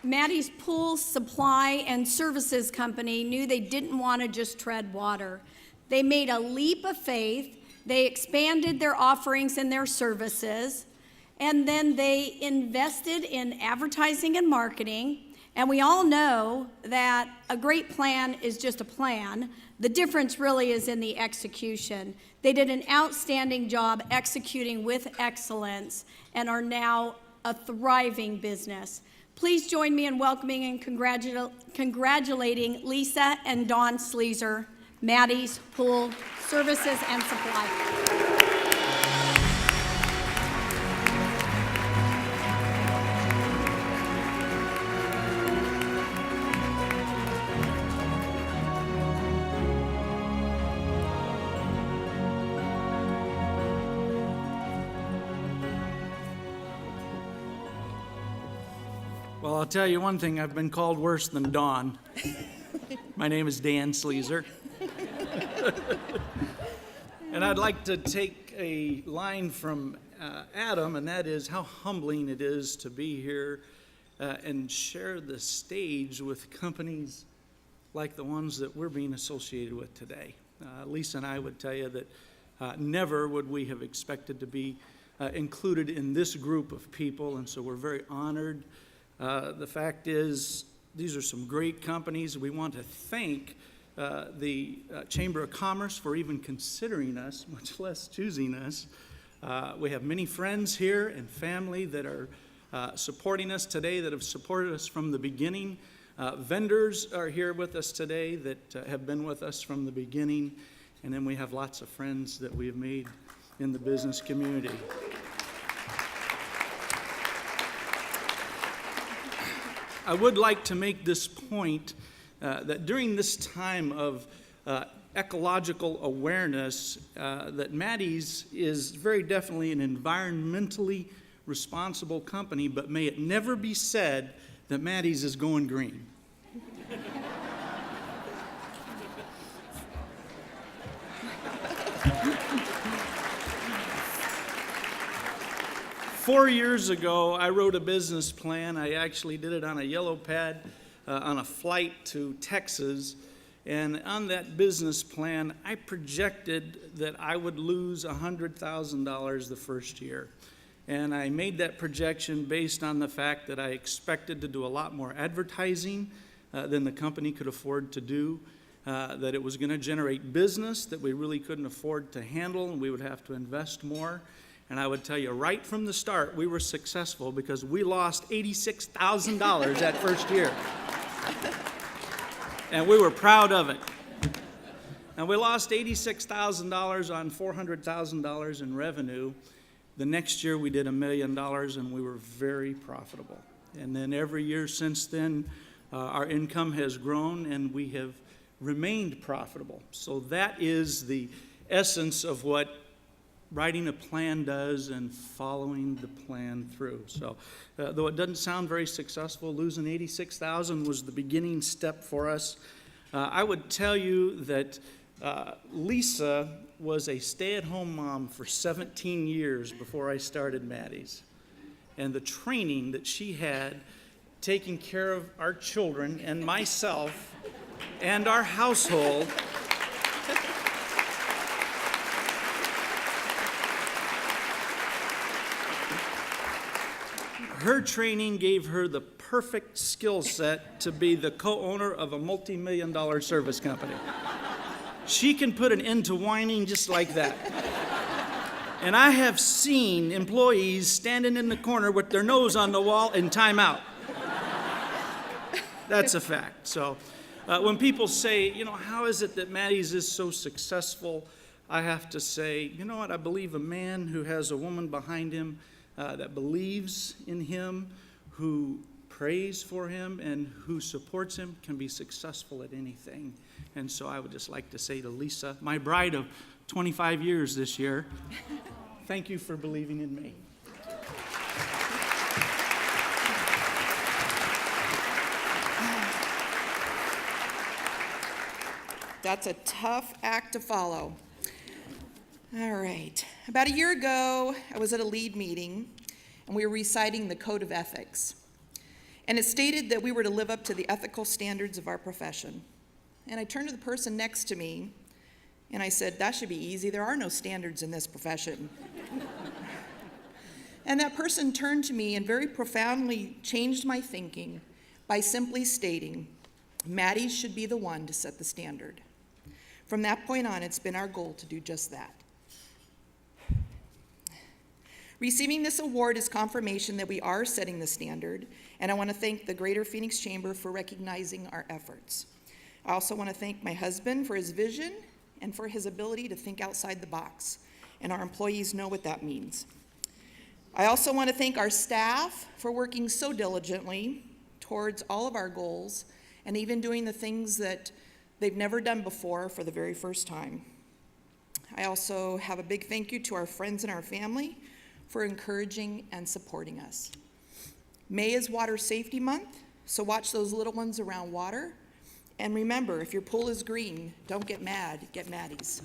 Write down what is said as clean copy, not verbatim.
Maddy's Pool Supply and Services Company knew they didn't want to just tread water. They made a leap of faith. They expanded their offerings and their services, and then they invested in advertising and marketing. And we all know that a great plan is just a plan. The difference really is in the execution. They did an outstanding job executing with excellence and are now a thriving business. Please join me in welcoming and congratulating Lisa and Dawn Sleezer, Maddy's Pool Services and Supply. Well, I'll tell you one thing, I've been called worse than Dawn. My name is Dan Sleezer. And I'd like to take a line from Adam, and that is how humbling it is to be here and share the stage with companies like the ones that we're being associated with today. Lisa and I would tell you that never would we have expected to be included in this group of people, and so we're very honored. The fact is, these are some great companies. We want to thank the Chamber of Commerce for even considering us, much less choosing us. We have many friends here and family that are supporting us today, that have supported us from the beginning. Vendors are here with us today that have been with us from the beginning. And then we have lots of friends that we have made in the business community. I would like to make this point that during this time of ecological awareness, that Maddy's is very definitely an environmentally responsible company, but may it never be said that Maddy's is going green. 4 years ago, I wrote a business plan. I actually did it on a yellow pad on a flight to Texas. And on that business plan, I projected that I would lose $100,000 the first year. And I made that projection based on the fact that I expected to do a lot more advertising than the company could afford to do, that it was going to generate business that we really couldn't afford to handle, and we would have to invest more. And I would tell you right from the start, we were successful because we lost $86,000 that first year. And we were proud of it. And we lost $86,000 on $400,000 in revenue. The next year we did $1 million, and we were very profitable. And then every year since then, our income has grown and we have remained profitable. So that is the essence of what writing a plan does and following the plan through. So though it doesn't sound very successful, losing $86,000 was the beginning step for us. I would tell you that Lisa was a stay-at-home mom for 17 years before I started Maddy's. And the training that she had taking care of our children and myself and our household her training gave her the perfect skill set to be the co-owner of a multi-million-dollar service company. She can put an end to whining just like that. And I have seen employees standing in the corner with their nose on the wall in timeout. That's a fact. So when people say, you know, how is it that Maddy's is so successful? I have to say, you know what? I believe a man who has a woman behind him that believes in him, who prays for him, and who supports him can be successful at anything. And so I would just like to say to Lisa, my bride of 25 years this year, thank you for believing in me. That's a tough act to follow. All right. About a year ago, I was at a lead meeting, and we were reciting the Code of Ethics. And it stated that we were to live up to the ethical standards of our profession. And I turned to the person next to me, and I said, that should be easy. There are no standards in this profession. And that person turned to me and very profoundly changed my thinking by simply stating, Maddy should be the one to set the standard. From that point on, it's been our goal to do just that. Receiving this award is confirmation that we are setting the standard, and I want to thank the Greater Phoenix Chamber for recognizing our efforts. I also want to thank my husband for his vision and for his ability to think outside the box, and our employees know what that means. I also want to thank our staff for working so diligently towards all of our goals and even doing the things that they've never done before for the very first time. I also have a big thank you to our friends and our family for encouraging and supporting us. May is Water Safety Month, so watch those little ones around water. And remember, if your pool is green, don't get mad, get Maddies.